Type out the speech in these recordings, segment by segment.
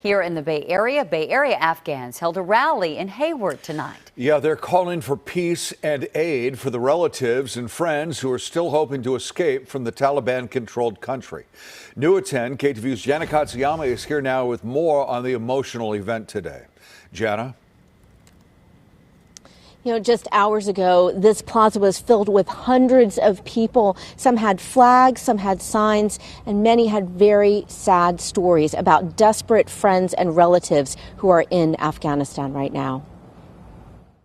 Here in the Bay Area Afghans held a rally in Hayward tonight. Yeah, they're calling for peace and aid for the relatives and friends who are still hoping to escape from the Taliban-controlled country. New at 10, KTVU's Jana Katsuyama is here now with more on the emotional event today. Jana? You know, just hours ago, this plaza was filled with hundreds of people. Some had flags, some had signs, and many had very sad stories about desperate friends and relatives who are in Afghanistan right now.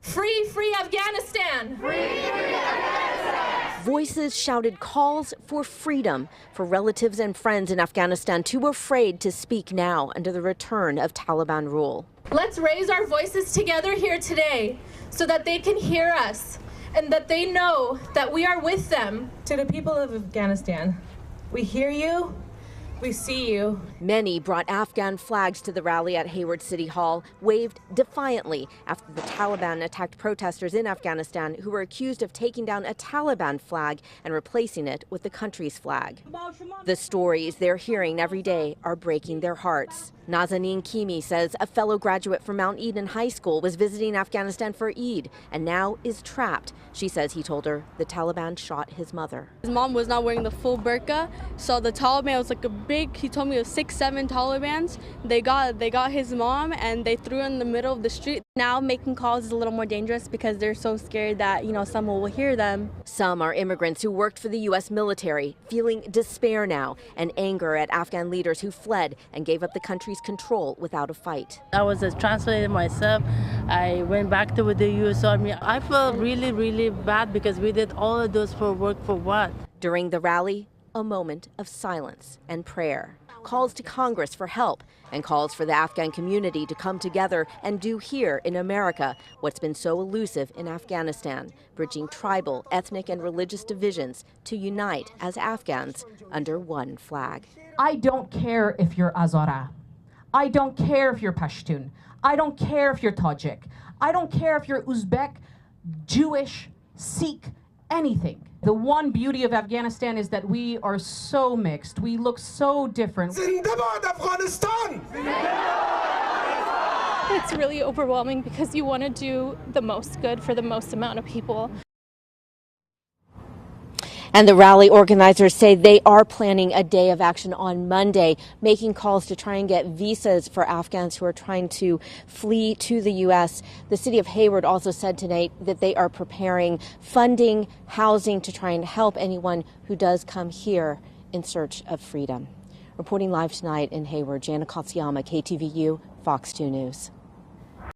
Free, free Afghanistan! Free, free Afghanistan! Voices shouted calls for freedom for relatives and friends in Afghanistan too afraid to speak now under the return of Taliban rule. Let's raise our voices together here today so that they can hear us and that they know that we are with them. To the people of Afghanistan, we hear you, we see you. Many brought Afghan flags to the rally at Hayward City Hall, waved defiantly after the Taliban attacked protesters in Afghanistan who were accused of taking down a Taliban flag and replacing it with the country's flag. The stories they're hearing every day are breaking their hearts. Nazanin Kimi says a fellow graduate from Mount Eden High School was visiting Afghanistan for Eid and now is trapped. She says he told her the Taliban shot his mother. His mom was not wearing the full burqa, so the Taliban was like he told me it was 6-7 Talibans. They got his mom and they threw her in the middle of the street. Now making calls is a little more dangerous because they're so scared that, someone will hear them. Some are immigrants who worked for the U.S. military, feeling despair now and anger at Afghan leaders who fled and gave up the country's control without a fight. I was a translator myself. I went back to the U.S. Army. I felt really, really bad because we did all of those for work for what? During the rally, a moment of silence and prayer. Calls to Congress for help and calls for the Afghan community to come together and do here in America what's been so elusive in Afghanistan, bridging tribal, ethnic, and religious divisions to unite as Afghans under one flag. I don't care if you're Hazara. I don't care if you're Pashtun. I don't care if you're Tajik. I don't care if you're Uzbek, Jewish, Sikh, anything. The one beauty of Afghanistan is that we are so mixed. We look so different. Zindabad Afghanistan! It's really overwhelming because you want to do the most good for the most amount of people. And the rally organizers say they are planning a day of action on Monday, making calls to try and get visas for Afghans who are trying to flee to the U.S. The city of Hayward also said tonight that they are preparing funding, housing to try and help anyone who does come here in search of freedom. Reporting live tonight in Hayward, Jana Katsuyama, KTVU, Fox 2 News.